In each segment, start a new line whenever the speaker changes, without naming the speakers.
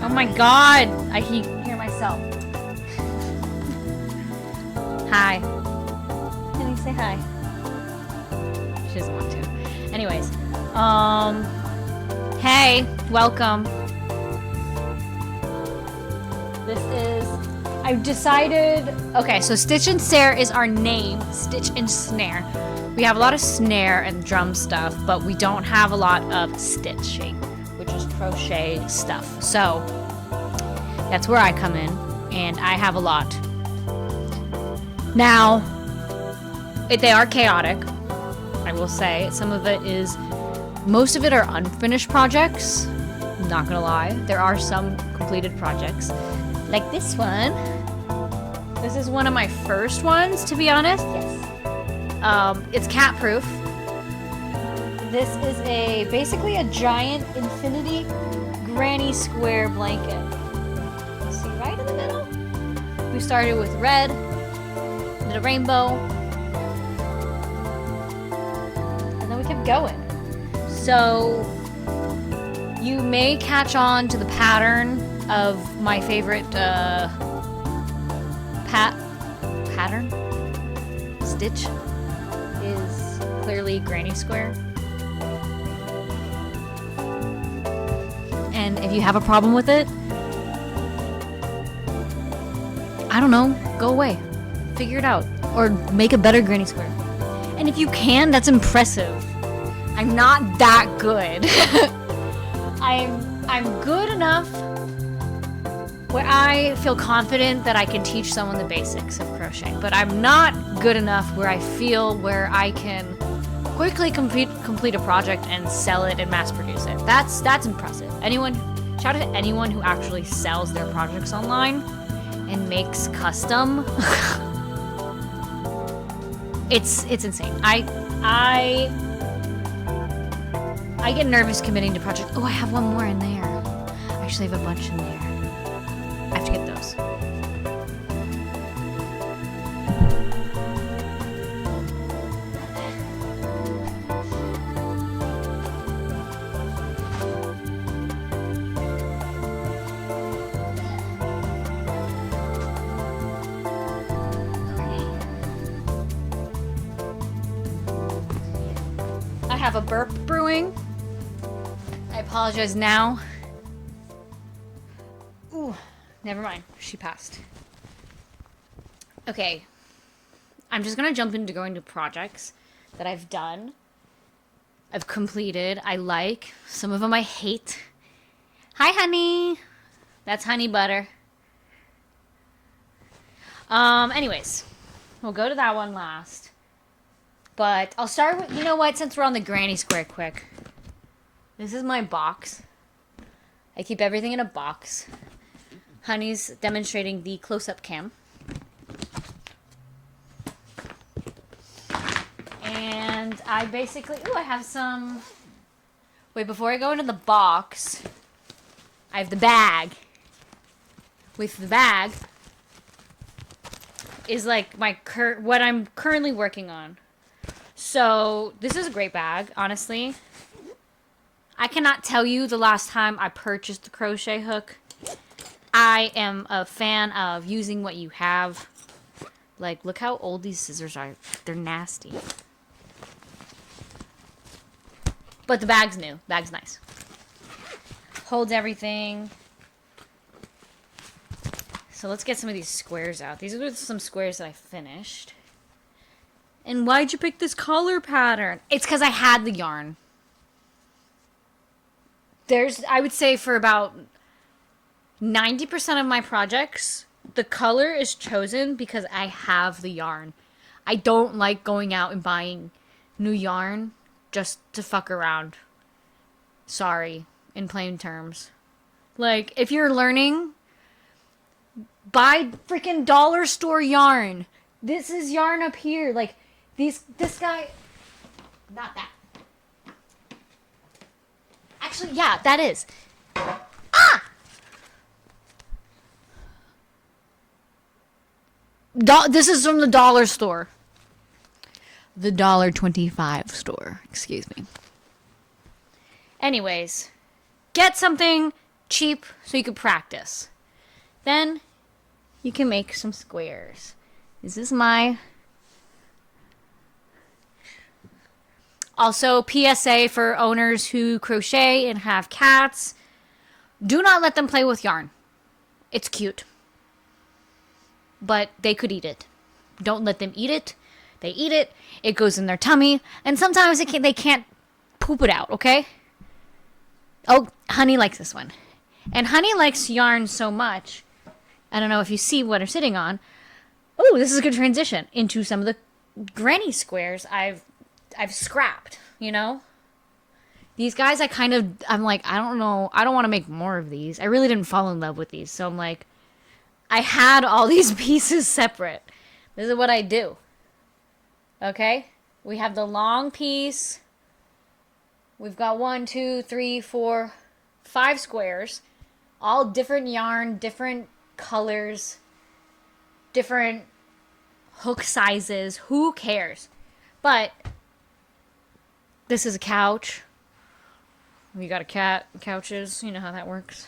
Oh my god! I can hear myself. Hi. Can you say hi? She doesn't want to. Anyways, hey, welcome. This is, I've decided, okay, so Stitch and Snare is our name, Stitch and Snare. We have a lot of snare and drum stuff, but we don't have a lot of stitching, which is crochet stuff. So that's where I come in, and I have a lot. Now, they are chaotic, I will say. Some of it is, most of it are unfinished projects. Not gonna lie, there are some completed projects. Like this one. This is one of my first ones, to be honest. Yes. It's cat proof. This is basically a giant infinity granny square blanket. See right in the middle? We started with red, did a rainbow, and then we kept going. So you may catch on to the pattern of my favorite pattern. Stitch is clearly granny square. And if you have a problem with it, I don't know, go away. Figure it out. Or make a better granny square. And if you can, that's impressive. I'm not that good. I'm good enough where I feel confident that I can teach someone the basics of crochet, but I'm not good enough where I feel where I can quickly complete a project and sell it and mass produce it. That's impressive. Shout out to anyone who actually sells their projects online and makes custom. It's insane. I get nervous committing to projects. Oh, I have one more in there. I actually have a bunch in there. I have to get those. I have a burp brewing. I apologize now. Ooh, never mind. She passed. Okay. I'm just gonna jump into going to projects that I've done. I've completed. I like. Some of them I hate. Hi, honey. That's honey butter. Anyways. We'll go to that one last. But I'll start with, you know what, since we're on the granny square quick. This is my box. I keep everything in a box. Honey's demonstrating the close-up cam. And I basically, I have some, wait, before I go into the box, I have the bag. With the bag is like what I'm currently working on. So, this is a great bag, honestly. I cannot tell you the last time I purchased the crochet hook. I am a fan of using what you have. Like, look how old these scissors are. They're nasty. But the bag's new. Bag's nice. Holds everything. So, let's get some of these squares out. These are some squares that I finished. And why'd you pick this color pattern? It's because I had the yarn. I would say for about 90% of my projects, the color is chosen because I have the yarn. I don't like going out and buying new yarn just to fuck around. Sorry, in plain terms. Like, if you're learning, buy freaking dollar store yarn. This is yarn up here. Like, this guy, not that. Actually, yeah, that is. Ah! This is from the dollar store. The $1.25 store, excuse me. Anyways, get something cheap so you can practice. Then you can make some squares. This is my... Also, PSA for owners who crochet and have cats. Do not let them play with yarn. It's cute. But they could eat it. Don't let them eat it. They eat it. It goes in their tummy. And sometimes they can't poop it out, okay? Oh, Honey likes this one. And Honey likes yarn so much. I don't know if you see what I'm sitting on. Oh, this is a good transition into some of the granny squares I've scrapped, you know? These guys I'm like, I don't know. I don't want to make more of these. I really didn't fall in love with these. So I'm like, I had all these pieces separate. This is what I do. Okay? We have the long piece. We've got 1, 2, 3, 4, 5 squares. All different yarn, different colors, different hook sizes. Who cares? But this is a couch. We got a cat, couches. You know how that works.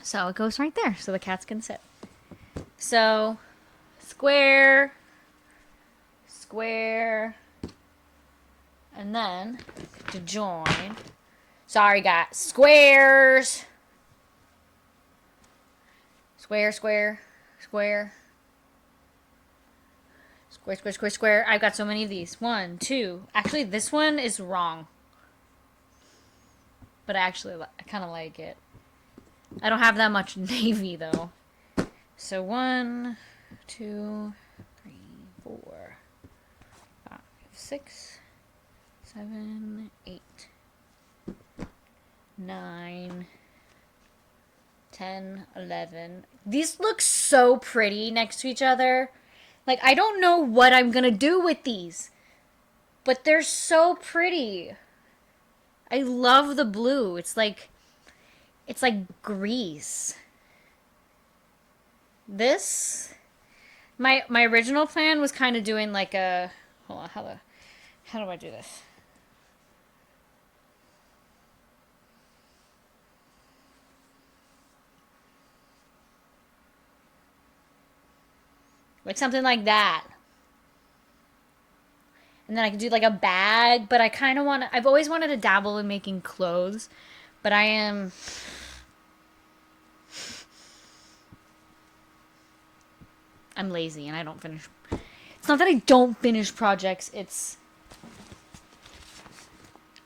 So it goes right there so the cats can sit. So square, square, and then to join. Sorry, guys. Squares. Square, square, square. Square, square, square, square. I've got so many of these. 1, 2. Actually, this one is wrong. But I kind of like it. I don't have that much navy, though. So 1, 2, 3, 4, 5, 6, 7, 8, 9, 10, 11. These look so pretty next to each other. Like, I don't know what I'm gonna do with these. But they're so pretty. I love the blue. It's like grease. This, my original plan was kind of doing like a, hold on, how do I do this? Like something like that. And then I could do like a bag, but I kind of I've always wanted to dabble in making clothes, but I'm lazy and I don't finish. It's not that I don't finish projects, it's,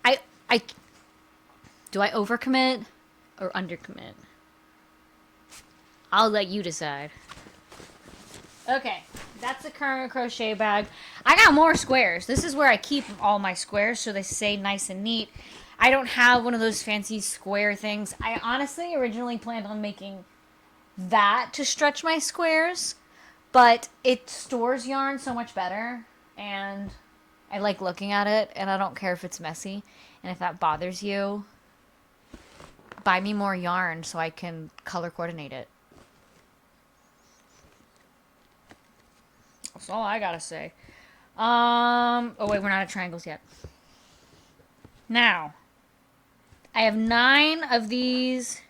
I, do I overcommit or undercommit? I'll let you decide. Okay, that's the current crochet bag. I got more squares. This is where I keep all my squares so they stay nice and neat. I don't have one of those fancy square things. I honestly originally planned on making that to stretch my squares, but it stores yarn so much better, and I like looking at it, and I don't care if it's messy. And if that bothers you, buy me more yarn so I can color coordinate it. That's all I gotta say. Oh wait, we're not at triangles yet. Now, I have 9 of these.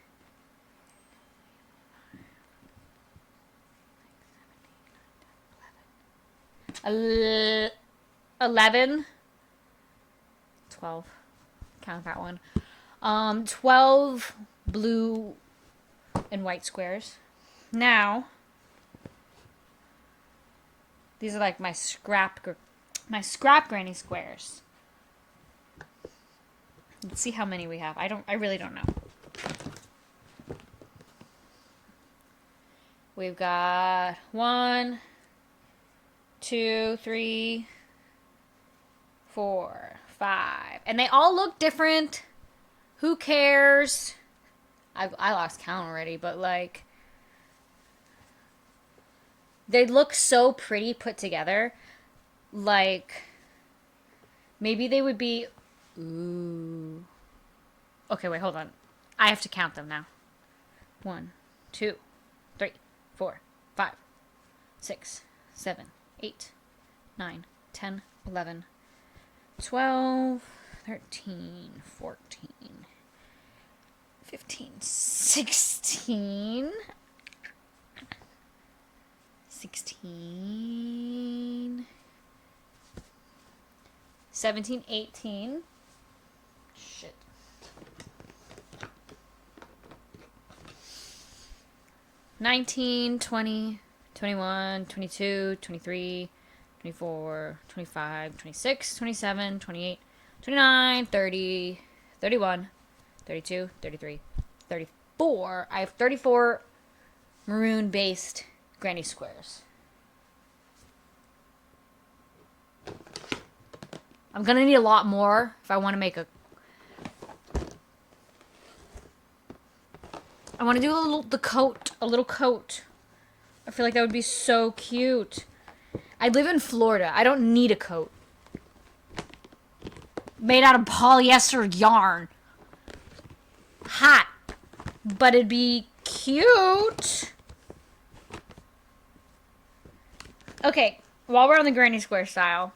11, 12. Count that one. 12 blue and white squares. Now, these are like my scrap granny squares. Let's see how many we have. I really don't know. We've got 1, 2, 3, 4, 5. And they all look different. Who cares? I lost count already, but like, they look so pretty put together. Like, maybe they would be, ooh. Okay, wait, hold on. I have to count them now. 1, 2, 3, 4, 5, 6, 7, 8, 9, 10, 11, 12, 13, 14, 15, 16. 16. 17, 18. Shit. 19, 20, 21, 22, 23, 24, 25, 26, 27, 28, 29, 30, 31, 32, 33, 34. I have 34 maroon-based granny squares. I'm gonna need a lot more if I want to make a... I want to do a little coat. I feel like that would be so cute. I live in Florida. I don't need a coat. Made out of polyester yarn. Hot. But it'd be cute. Okay, while we're on the granny square style.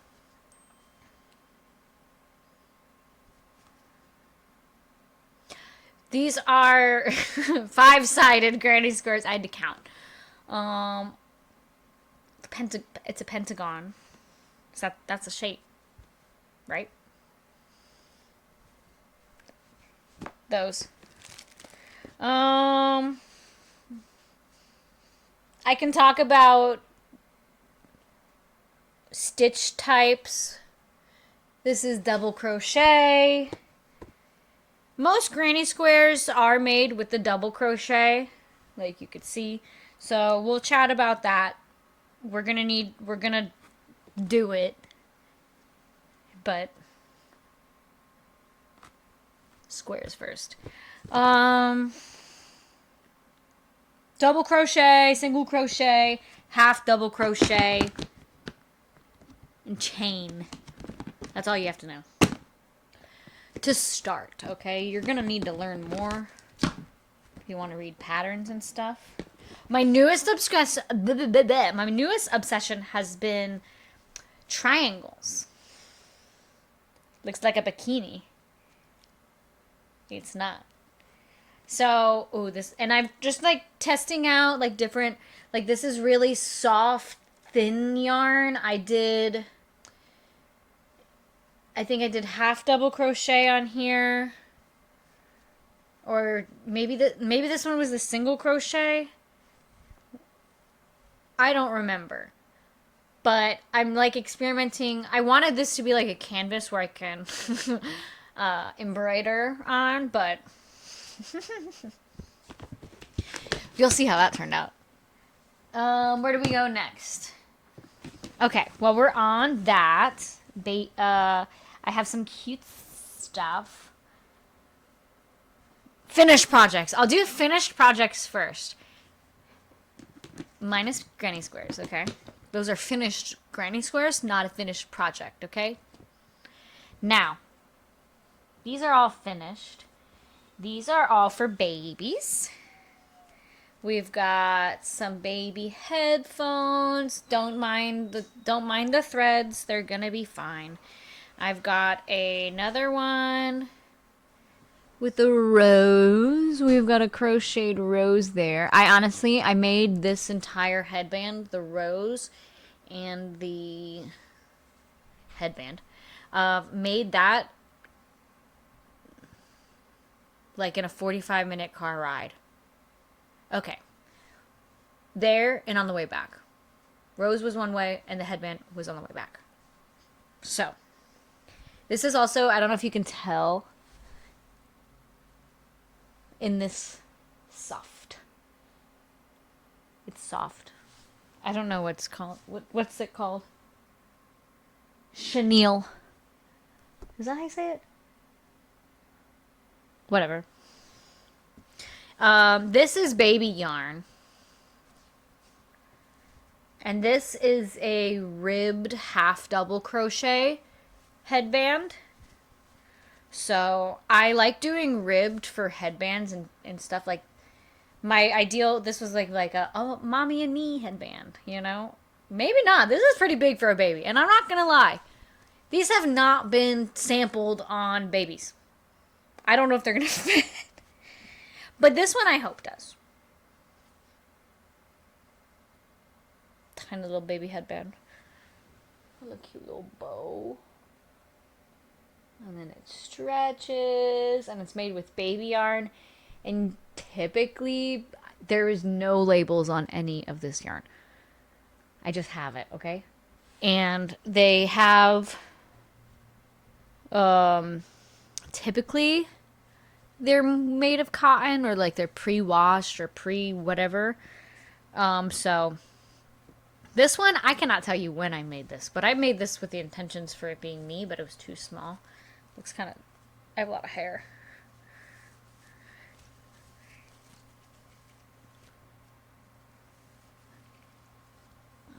These are 5-sided granny squares. I had to count. It's a pentagon. So that's a shape, right? Those. I can talk about stitch types. This is double crochet. Most granny squares are made with the double crochet, like you could see. So we'll chat about that. We're gonna do it. But squares first. Double crochet, single crochet, half double crochet, and chain. That's all you have to know. To start, okay? You're gonna need to learn more if you want to read patterns and stuff. My newest obsession has been triangles. Looks like a bikini. It's not. So, and I'm just like testing out like different, like this is really soft, thin yarn. I think I did half double crochet on here. Or maybe this one was the single crochet. I don't remember. But I'm like experimenting. I wanted this to be like a canvas where I can embroider on, but you'll see how that turned out. Where do we go next? Okay, well we're on that. I have some cute stuff. Finished projects. I'll do finished projects first. Minus granny squares, okay? Those are finished granny squares, not a finished project, okay? Now, these are all finished. These are all for babies. We've got some baby headphones. Don't mind the threads. They're gonna be fine. I've got another one with a rose. We've got a crocheted rose there. I made this entire headband, the rose and the headband. Made that like in a 45-minute car ride. Okay. There and on the way back. Rose was one way and the headband was on the way back. So, this is also, I don't know if you can tell, in this soft. It's soft. I don't know what's called. What's it called? Chenille. Is that how you say it? Whatever. This is baby yarn. And this is a ribbed half double crochet headband. So I like doing ribbed for headbands and stuff. Like my ideal, this was like a mommy and me headband, you know? Maybe not. This is pretty big for a baby. And I'm not going to lie. These have not been sampled on babies. I don't know if they're going to fit. But this one I hope does. Tiny little baby headband. What a cute little bow. And then it stretches, and it's made with baby yarn. And typically, there is no labels on any of this yarn. I just have it, okay? And they have, typically, they're made of cotton, or like they're pre-washed or pre-whatever. So this one, I cannot tell you when I made this, but I made this with the intentions for it being me, but it was too small. Looks kind of, I have a lot of hair.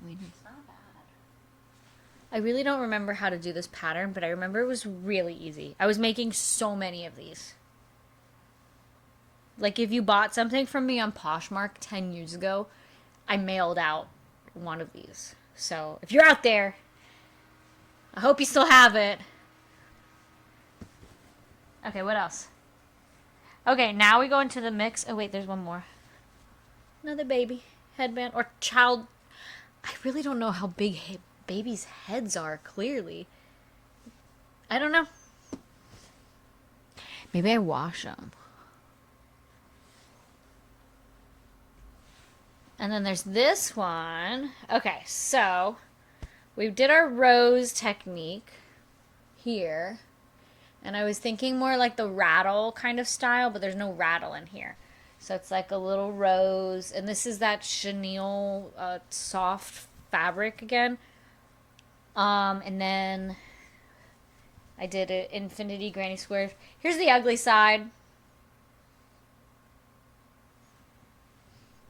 I mean, it's not bad. I really don't remember how to do this pattern, but I remember it was really easy. I was making so many of these. Like, if you bought something from me on Poshmark 10 years ago, I mailed out one of these. So, if you're out there, I hope you still have it. Okay, what else? Okay, now we go into the mix. Oh, wait, there's one more. Another baby headband or child. I really don't know how big babies' heads are, clearly. I don't know. Maybe I wash them. And then there's this one. Okay, so we did our rose technique here. And I was thinking more like the rattle kind of style, but there's no rattle in here. So it's like a little rose. And this is that chenille soft fabric again. And then I did an infinity granny square. Here's the ugly side.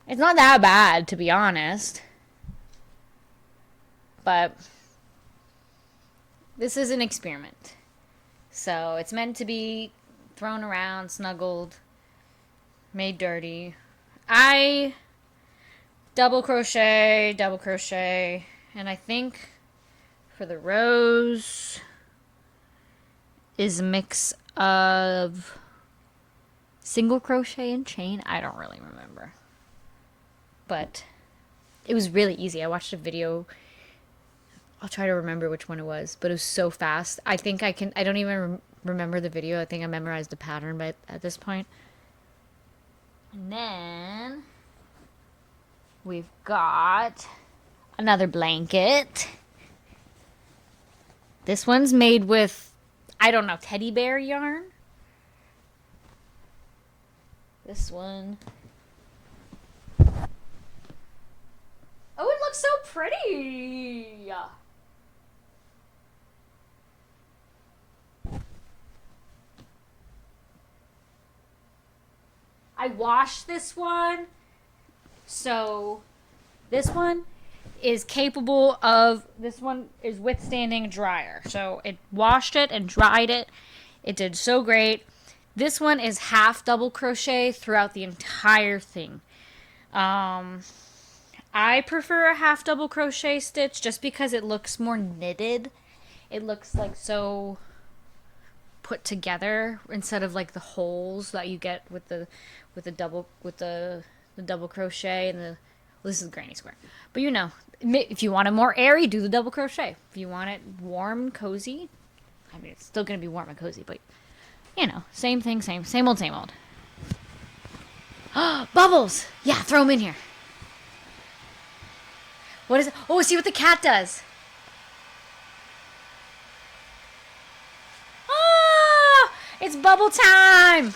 It's not that bad, to be honest. But this is an experiment. So it's meant to be thrown around, snuggled, made dirty. I double crochet, and I think for the rose is a mix of single crochet and chain. I don't really remember. But it was really easy. I watched a video. I'll try to remember which one it was, but it was so fast. I think I don't even remember the video. I think I memorized the pattern at this point. And then we've got another blanket. This one's made with, I don't know, teddy bear yarn. This one. Oh, it looks so pretty. I washed this one. So this one is capable of, this one is withstanding dryer. So it washed it and dried it. It did so great. This one is half double crochet throughout the entire thing. I prefer a half double crochet stitch just because it looks more knitted. It looks like so put together instead of like the holes that you get with the double crochet and the, well, this is granny square. But you know, if you want it more airy, do the double crochet. If you want it warm, cozy, I mean, it's still going to be warm and cozy, but you know, same thing, same old, same old. Bubbles! Yeah, throw them in here. What is it? Oh, see what the cat does. Oh, it's bubble time.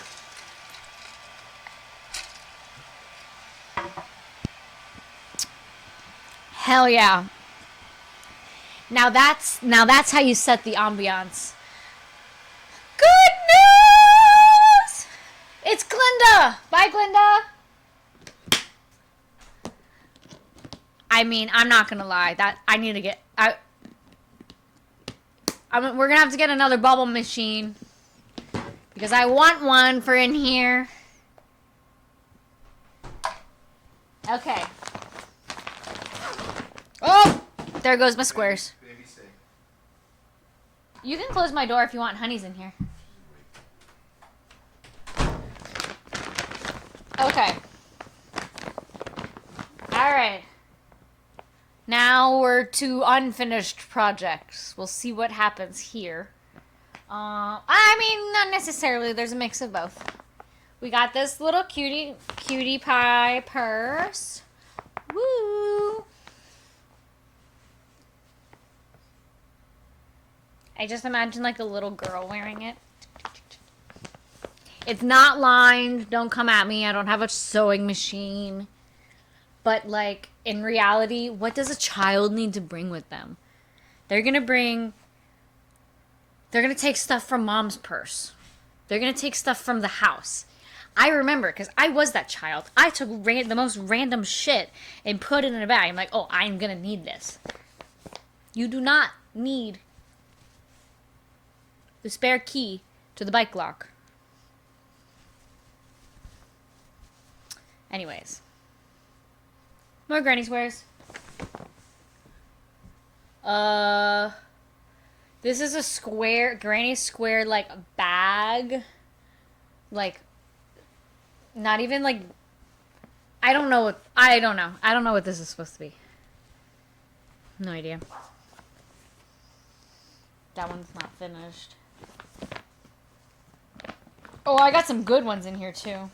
Hell yeah. Now that's how you set the ambiance. Good news! It's Glinda! Bye, Glinda! I mean, I'm not gonna lie. That I need to get. We're gonna have to get another bubble machine because I want one for in here. Okay. Oh, there goes my squares. You can close my door if you want. Honey's in here. Okay. Alright. Now we're to unfinished projects. We'll see what happens here. I mean, not necessarily. There's a mix of both. We got this little cutie pie purse. Woo! I just imagine like a little girl wearing it. It's not lined. Don't come at me. I don't have a sewing machine. But like in reality, what does a child need to bring with them? They're going to take stuff from mom's purse. They're going to take stuff from the house. I remember because I was that child. I took the most random shit and put it in a bag. I'm like, oh, I'm going to need this. You do not need the spare key to the bike lock. Anyways. More granny squares. This is a granny square, like, bag. Like, not even, like, I don't know what this is supposed to be. No idea. That one's not finished. Oh, I got some good ones in here, too.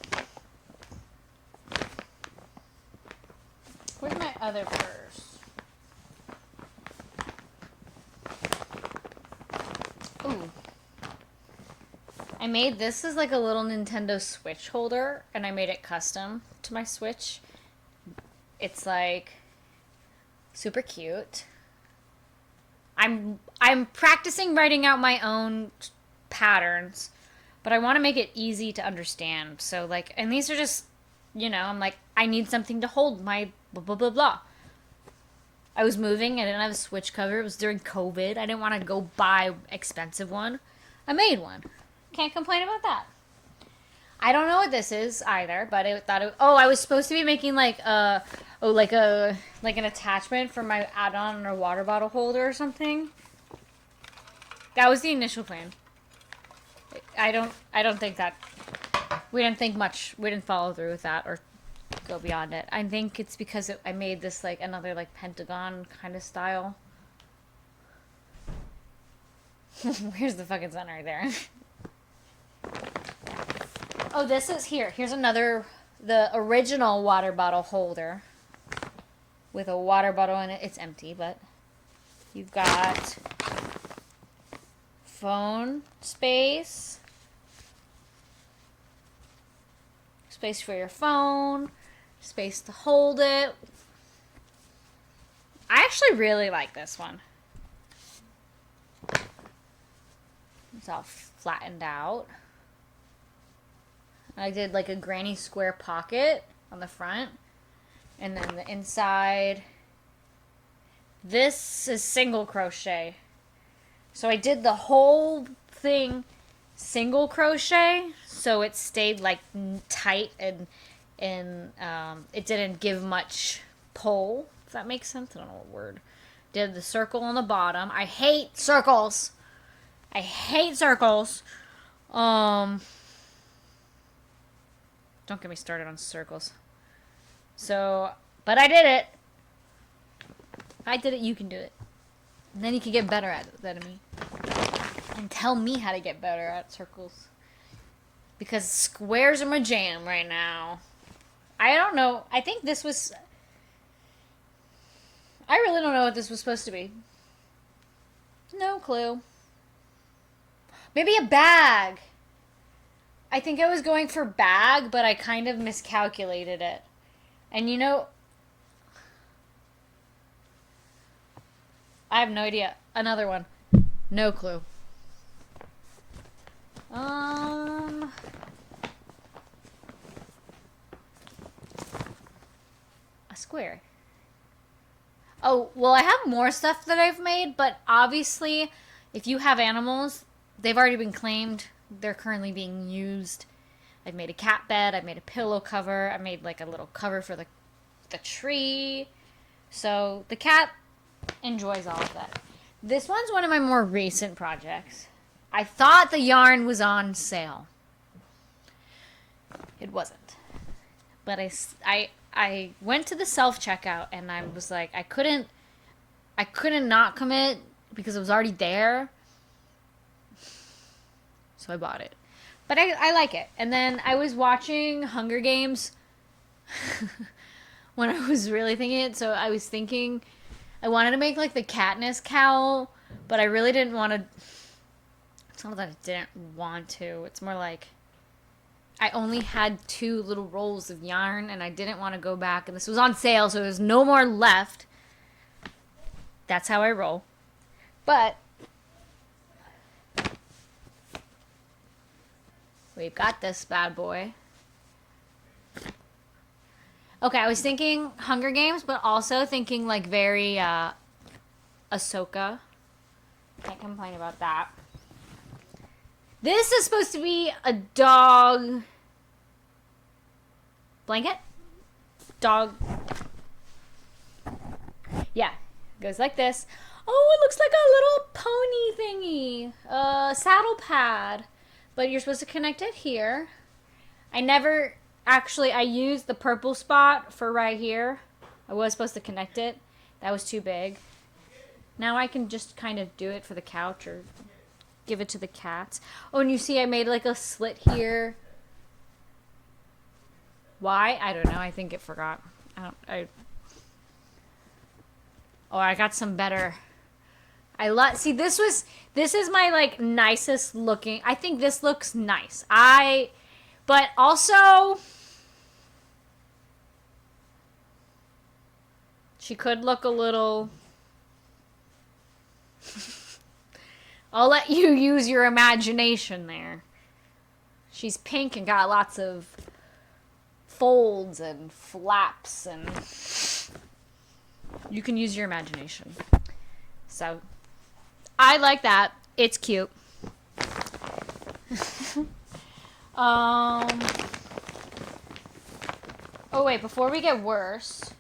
Where's my other purse? Ooh. I made this as like a little Nintendo Switch holder, and I made it custom to my Switch. It's like super cute. I'm practicing writing out my own patterns, but I want to make it easy to understand. So like, and these are just, you know, I'm like, I need something to hold my blah, blah, blah, blah. I was moving. I didn't have a Switch cover. It was during COVID. I didn't want to go buy an expensive one. I made one. Can't complain about that. I don't know what this is either, but I thought I was supposed to be making like an attachment for my add-on or water bottle holder or something. That was the initial plan. I don't think that we didn't think much. We didn't follow through with that or go beyond it. I think it's because I made this like another like pentagon kind of style. Where's the fucking sun right there? Oh, this is here. Here's the original water bottle holder with a water bottle in it. It's empty, but you've got phone space for your phone, space to hold it. I actually really like this one. It's all flattened out. I did like a granny square pocket on the front. And then the inside. This is single crochet. So I did the whole thing single crochet. So it stayed like tight and it didn't give much pull. If that makes sense. I don't know what word. Did the circle on the bottom. I hate circles. Don't get me started on circles. So, but I did it. I did it, you can do it. And then you can get better at it than me. And tell me how to get better at circles. Because squares are my jam right now. I don't know. I think this was... I really don't know what this was supposed to be. No clue. Maybe a bag. I think I was going for bag, but I kind of miscalculated it. And you know... I have no idea. Another one. No clue. A square. Oh, well, I have more stuff that I've made, but obviously, if you have animals, they've already been claimed. They're currently being used. I've made a cat bed. I've made a pillow cover. I made like a little cover for the tree. So the cat enjoys all of that. This one's one of my more recent projects. I thought the yarn was on sale. It wasn't. But I went to the self-checkout and I was like, I couldn't not commit because it was already there. So I bought it. But I like it. And then I was watching Hunger Games when I was really thinking it. So I was thinking I wanted to make like the Katniss cowl, but I really didn't want to. It's not that I didn't want to. It's more like I only had 2 little rolls of yarn and I didn't want to go back. And this was on sale, so there's no more left. That's how I roll. But we've got this bad boy. Okay, I was thinking Hunger Games, but also thinking like very Ahsoka. Can't complain about that. This is supposed to be a dog blanket? Dog. Yeah, goes like this. Oh, it looks like a little pony thingy. Saddle pad. But you're supposed to connect it here. I used the purple spot for right here. I was supposed to connect it. That was too big. Now I can just kind of do it for the couch or give it to the cats. Oh, and you see I made like a slit here. Why? I don't know. I think it forgot. I got some better. See, this is my like nicest looking. I think this looks nice. But also she could look a little. I'll let you use your imagination there. She's pink and got lots of folds and flaps, and you can use your imagination. So I like that. It's cute. Oh wait, before we get worse,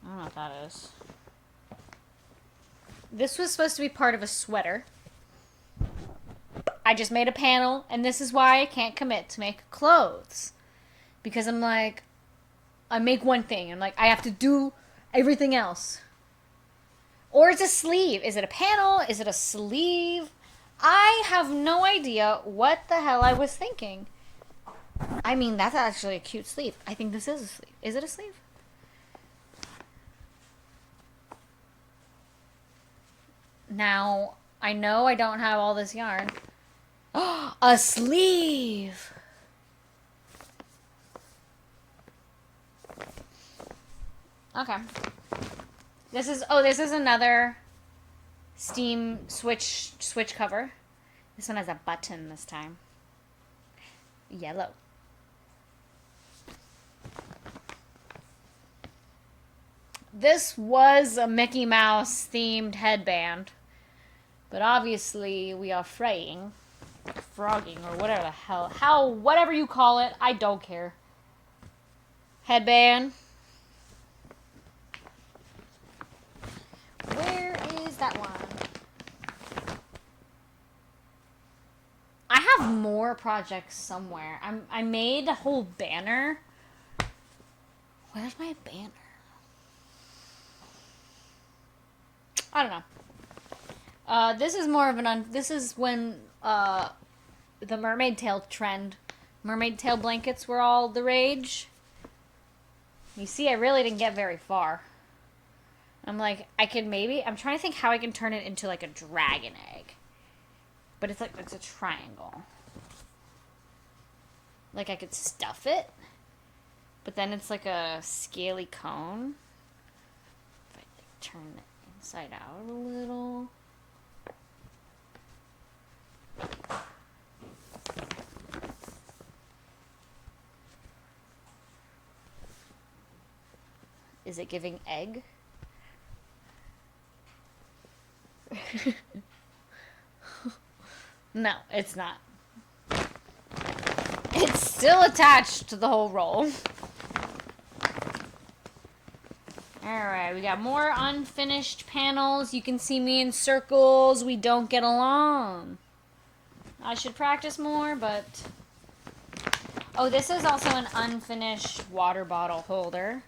I don't know what that is. This was supposed to be part of a sweater. I just made a panel, and this is why I can't commit to make clothes. Because I'm like, I make one thing, and like, I have to do everything else. Or it's a sleeve. Is it a panel? Is it a sleeve? I have no idea what the hell I was thinking. I mean, that's actually a cute sleeve. I think this is a sleeve. Is it a sleeve? Now, I know I don't have all this yarn. Oh, a sleeve! Okay. This is another steam switch cover. This one has a button this time. Yellow. This was a Mickey Mouse themed headband. But obviously we are frogging, or whatever the hell, whatever you call it, I don't care. Headband. Where is that one? I have more projects somewhere. I made a whole banner. Where's my banner? I don't know. This is more of this is when the mermaid tail trend. Mermaid tail blankets were all the rage. You see, I really didn't get very far. I'm like, I'm trying to think how I can turn it into like a dragon egg. But it's a triangle. Like I could stuff it. But then it's like a scaly cone. If I turn it inside out a little. Is it giving egg? No, it's not. It's still attached to the whole roll. Alright, we got more unfinished panels. You can see me in circles. We don't get along. I should practice more, but... Oh, this is also an unfinished water bottle holder.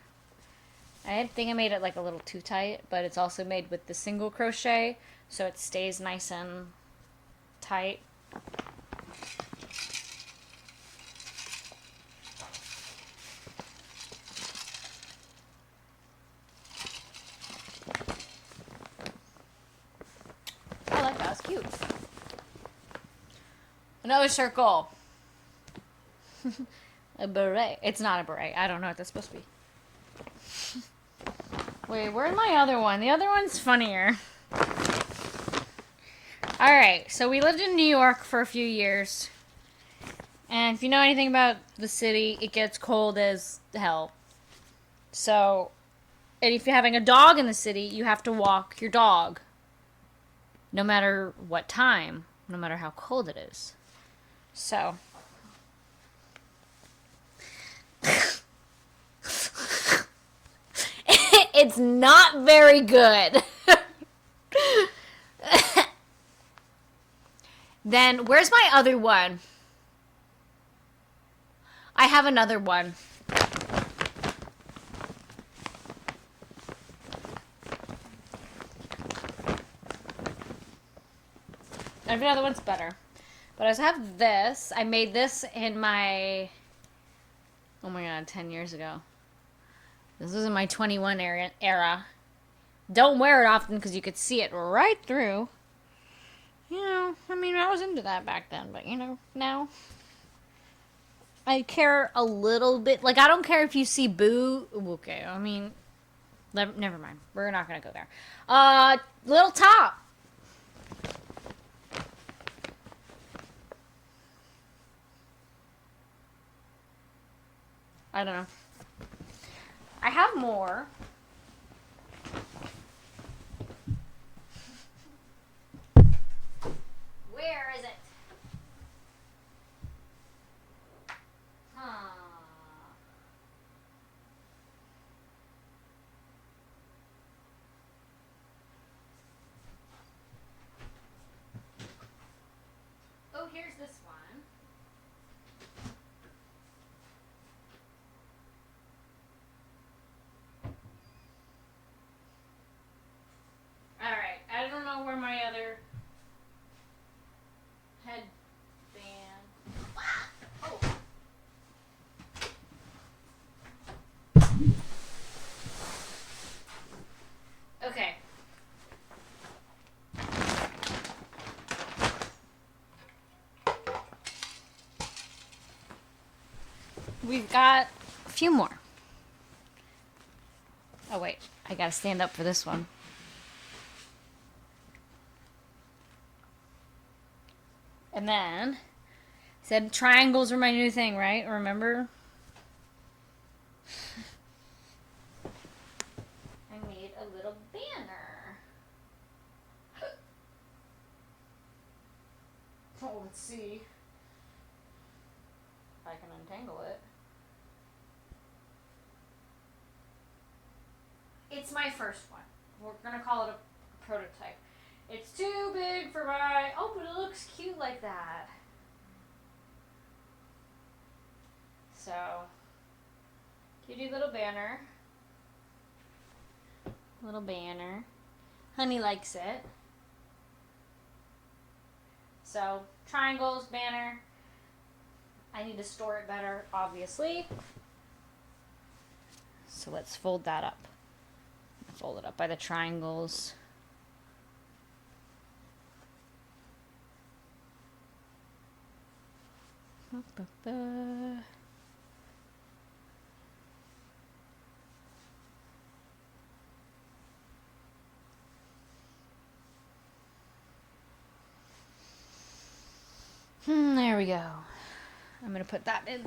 I think I made it like a little too tight, but it's also made with the single crochet, so it stays nice and tight. I like that. It's cute. Another circle. A beret. It's not a beret. I don't know what that's supposed to be. Wait, where's my other one? The other one's funnier. Alright, so we lived in New York for a few years. And if you know anything about the city, it gets cold as hell. So, and if you're having a dog in the city, you have to walk your dog. No matter what time, no matter how cold it is. So. It's not very good. Then, where's my other one? I have another one. I have another one's better. But I have this. I made this in my... Oh my god, 10 years ago. This was in my 21 era. Don't wear it often because you could see it right through. You know, I mean, I was into that back then, but you know, now I care a little bit. Like, I don't care if you see boo. Okay, I mean, never mind. We're not gonna go there. Little top. I don't know. I have more. Where is it? Huh. Oh, here's this one. Alright, I don't know where my other headband. Oh. Okay. We've got a few more. Oh wait, I gotta stand up for this one. And then, said triangles were my new thing, right? Remember? I made a little banner. Oh, let's see if I can untangle it. It's my first one. We're gonna call it a prototype. It's too big for my... Oh, but it looks cute like that. So, cutie little banner. Little banner. Honey likes it. So, triangles, banner. I need to store it better, obviously. So let's fold that up. Fold it up by the triangles. There we go. I'm going to put that in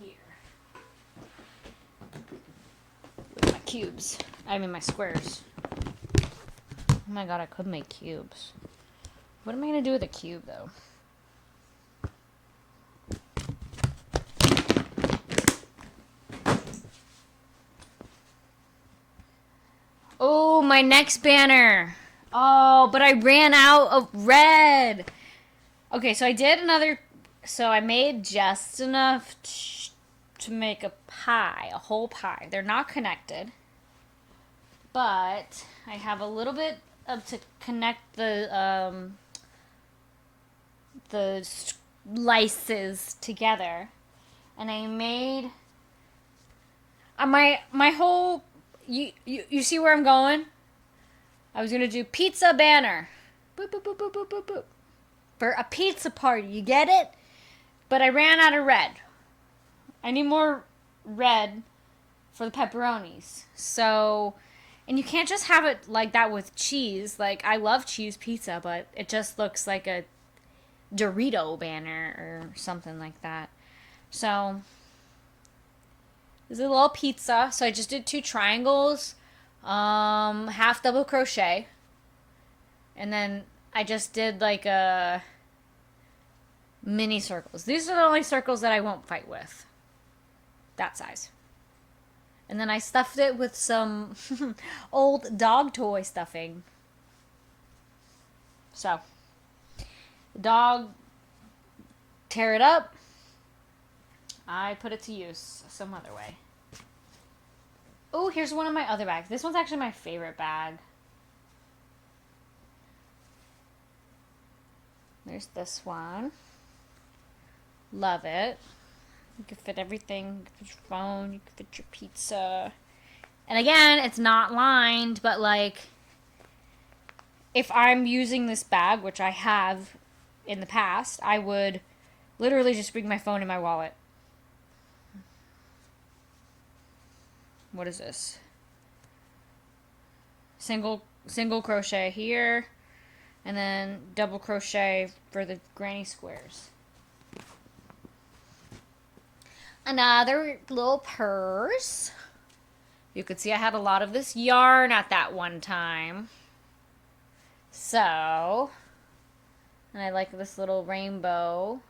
here. With my cubes. I mean my squares. Oh my god, I could make cubes. What am I going to do with a cube, though? Oh, my next banner. Oh, but I ran out of red. Okay, so I did another So I made just enough to make a pie, a whole pie. They're not connected, but I have a little bit of to connect the slices together, and I made my whole. You see where I'm going? I was gonna do pizza banner, boop boop boop boop boop boop boop, for a pizza party. You get it? But I ran out of red. I need more red for the pepperonis. So, and you can't just have it like that with cheese. Like, I love cheese pizza, but it just looks like a Dorito banner or something like that. So, this is a little pizza. So I just did 2 triangles, half double crochet. And then I just did like a mini circles. These are the only circles that I won't fight with. That size. And then I stuffed it with some old dog toy stuffing. So, the dog, tear it up. I put it to use some other way. Oh, here's one of my other bags. This one's actually my favorite bag. There's this one. Love it. You can fit everything. You can fit your phone. You can fit your pizza. And again, it's not lined, but like, if I'm using this bag, which I have in the past, I would literally just bring my phone in my wallet. What is this? Single crochet here, and then double crochet for the granny squares. Another little purse. You could see I had a lot of this yarn at that one time. So, and I like this little rainbow.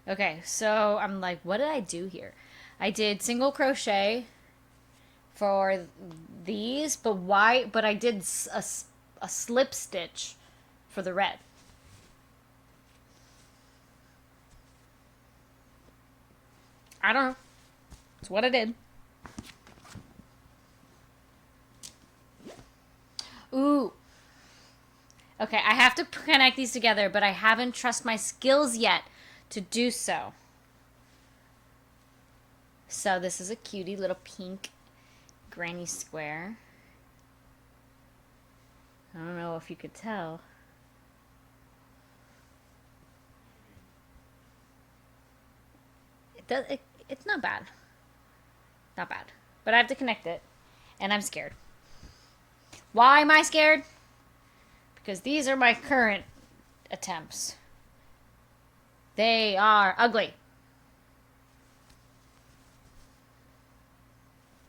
Okay, so I'm like, what did I do here? I did single crochet for these, but why? But I did a slip stitch for the red. I don't know. It's what I did. Ooh. Okay, I have to connect these together, but I haven't trust my skills yet to do so. So this is a cutie little pink granny square. I don't know if you could tell. It's not bad. Not bad. But I have to connect it. And I'm scared. Why am I scared? Because these are my current attempts. They are ugly.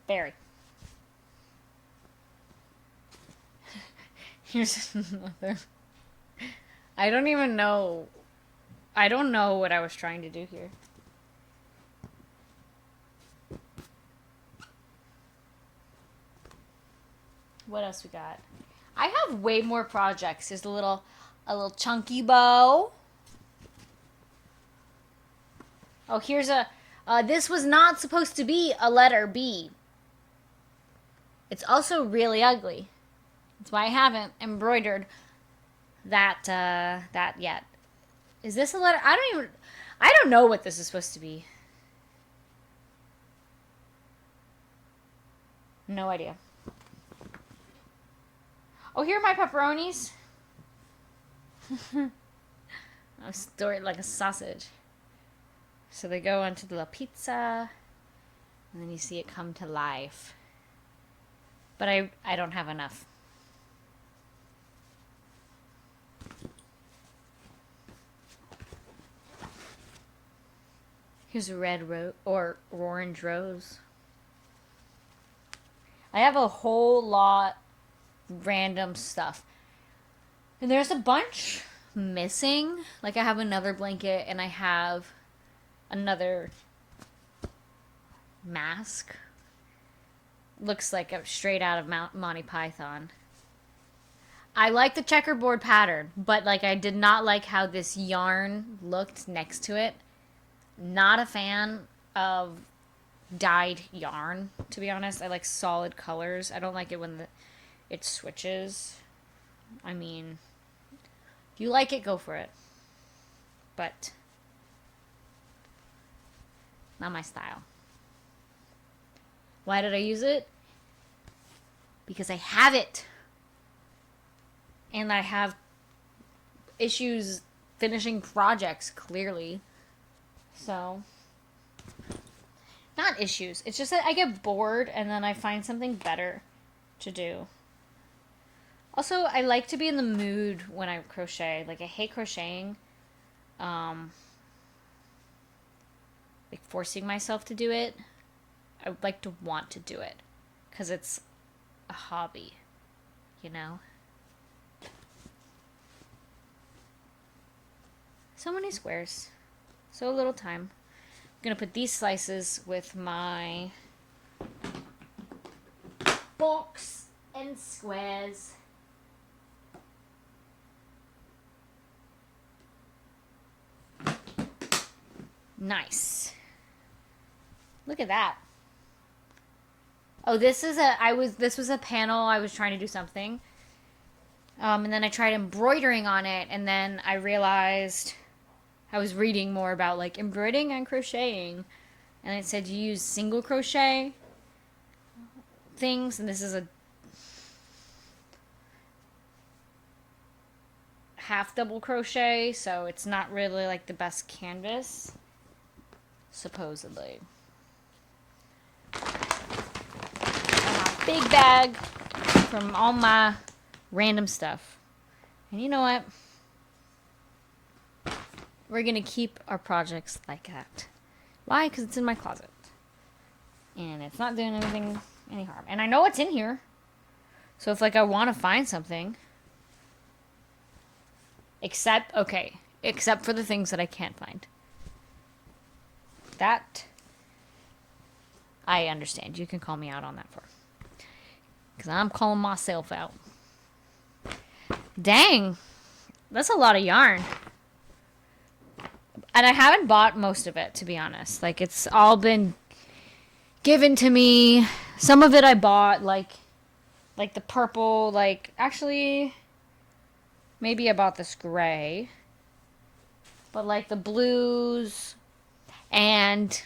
Very. Here's another. I don't even know. I don't know what I was trying to do here. What else we got? I have way more projects. There's a little chunky bow. Oh, here's a. This was not supposed to be a letter B. It's also really ugly. That's why I haven't embroidered that yet. Is this a letter? I don't know what this is supposed to be. No idea. Oh, here are my pepperonis. I'll store it like a sausage. So they go onto the pizza, and then you see it come to life. But I don't have enough. Here's a red rose or orange rose. I have a whole lot random stuff. And there's a bunch missing. Like I have another blanket and I have another mask. Looks like a straight out of Monty Python. I like the checkerboard pattern, but like I did not like how this yarn looked next to it. Not a fan of dyed yarn, to be honest. I like solid colors. I don't like it when it switches. I mean, if you like it, go for it. But not my style. Why did I use it? Because I have it. And I have issues finishing projects, clearly. So, not issues. It's just that I get bored and then I find something better to do. Also, I like to be in the mood when I crochet. Like, I hate crocheting. Like, forcing myself to do it. I would like to want to do it. Because it's a hobby. You know? So many squares. So little time. I'm going to put these slices with my box and squares. Nice. Look at that. Oh, this was a panel. I was trying to do something. And then I tried embroidering on it, and then I realized I was reading more about like embroidering and crocheting, and it said you use single crochet things, and this is a half double crochet, so it's not really like the best canvas, supposedly. A big bag from all my random stuff, and you know what? We're going to keep our projects like that. Why? Because it's in my closet. And it's not doing any harm. And I know it's in here. So if, like, I want to find something. Except for the things that I can't find. That, I understand. You can call me out on that for. Because I'm calling myself out. Dang. That's a lot of yarn. And I haven't bought most of it, to be honest. Like, it's all been given to me. Some of it I bought, like the purple, like, actually, maybe I bought this gray. But, like, the blues, and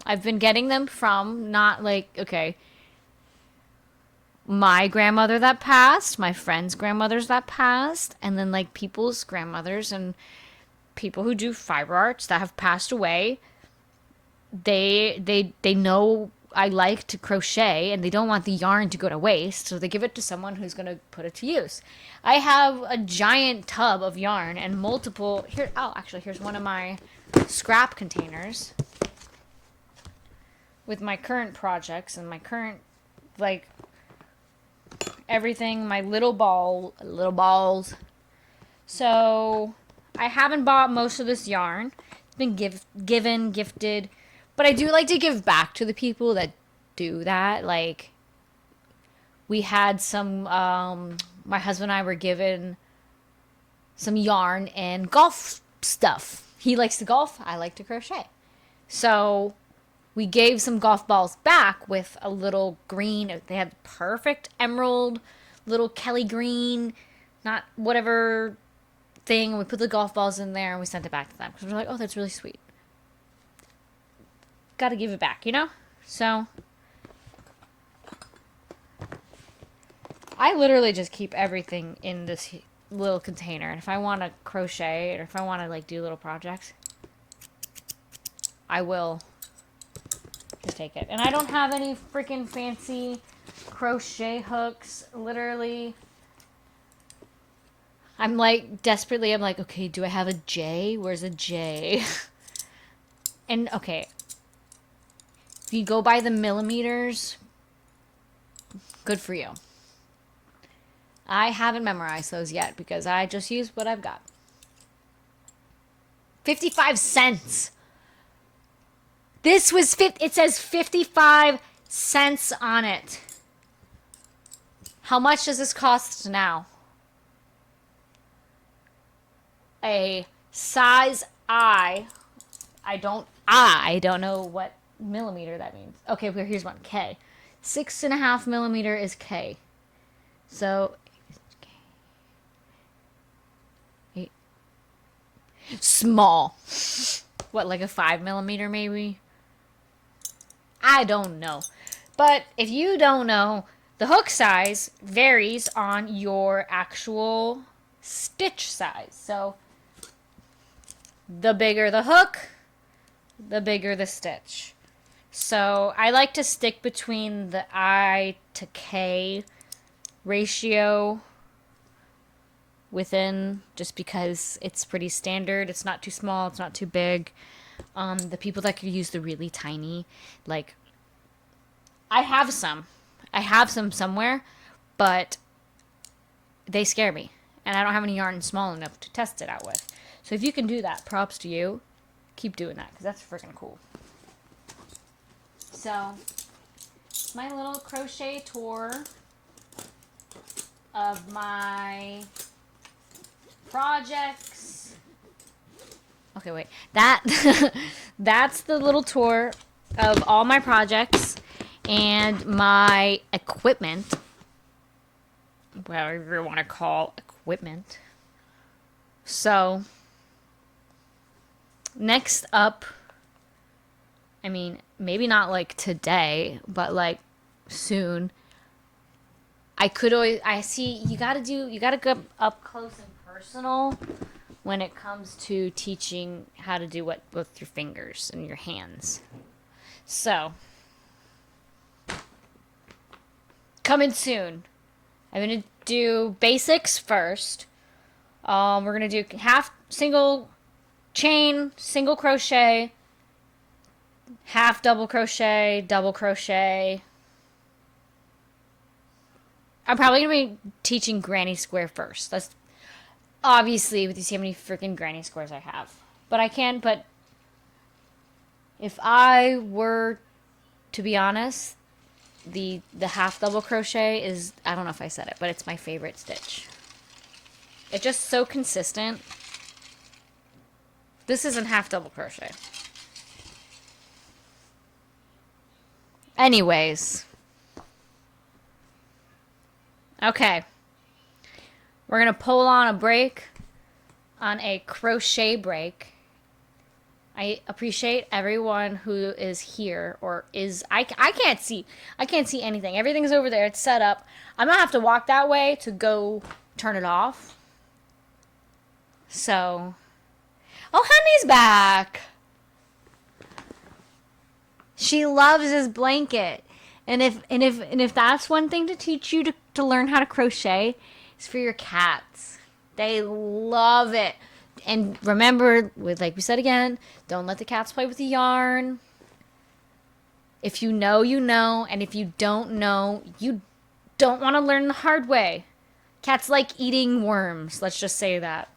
I've been getting them from, not, like, okay, my grandmother that passed, my friends' grandmothers that passed, and then, like, people's grandmothers, and people who do fiber arts that have passed away. They know I like to crochet, and they don't want the yarn to go to waste, so they give it to someone who's going to put it to use. I have a giant tub of yarn and multiple here. Oh, actually, here's one of my scrap containers with my current projects and my current, like, everything, my little balls. So I haven't bought most of this yarn. It's been gifted. But I do like to give back to the people that do that. Like, we had some, my husband and I were given some yarn and golf stuff. He likes to golf. I like to crochet. So we gave some golf balls back with a little green. They had perfect emerald, little Kelly green, not whatever thing. We put the golf balls in there and we sent it back to them. Because we're like, oh, that's really sweet. Got to give it back, you know? So I literally just keep everything in this little container. And if I want to crochet or if I want to, like, do little projects, I will just take it. And I don't have any freaking fancy crochet hooks. Literally, I'm like, I'm like, okay, do I have a J? Where's a J? And, okay, if you go by the millimeters, good for you. I haven't memorized those yet because I just use what I've got. 55 cents. This was, it says 55 cents on it. How much does this cost now? a size I don't know what millimeter that means. Okay, well, here's one. K. 6.5 millimeter is K. So small. What, like a 5 millimeter maybe? I don't know. But if you don't know, the hook size varies on your actual stitch size. So the bigger the hook, the bigger the stitch. So I like to stick between the I to K ratio within, just because it's pretty standard. It's not too small, it's not too big. The people that could use the really tiny, like, I have some somewhere, but they scare me, and I don't have any yarn small enough to test it out with. So if you can do that, props to you. Keep doing that, because that's freaking cool. So it's my little crochet tour of my projects. Okay, wait. That's the little tour of all my projects and my equipment. Whatever you want to call equipment. So, next up, I mean, maybe not like today, but like soon. You gotta go up close and personal when it comes to teaching how to do what with your fingers and your hands. So, coming soon. I'm going to do basics first. We're going to do half single chain, single crochet, half double crochet, double crochet. I'm probably going to be teaching granny square first. That's obviously, with you see how many freaking granny squares I have. But if I were to be honest, the half double crochet is, I don't know if I said it, but it's my favorite stitch. It's just so consistent. This isn't half double crochet. Anyways. Okay. We're going to pull on a crochet break. I appreciate everyone who is here or is, I can't see anything. Everything's over there. It's set up. I'm going to have to walk that way to go turn it off. So, oh, Honey's back. She loves his blanket. And if that's one thing to teach you to learn how to crochet, it's for your cats. They love it. And remember, like we said again, don't let the cats play with the yarn. If you know, you know. And if you don't know, you don't want to learn the hard way. Cats like eating worms. Let's just say that.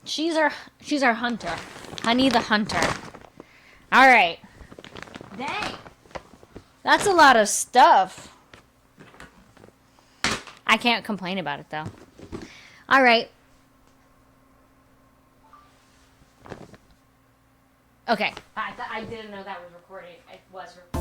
She's our hunter. Honey the hunter. All right. Dang. That's a lot of stuff. I can't complain about it, though. All right. Okay. I didn't know that was recording. It was recording.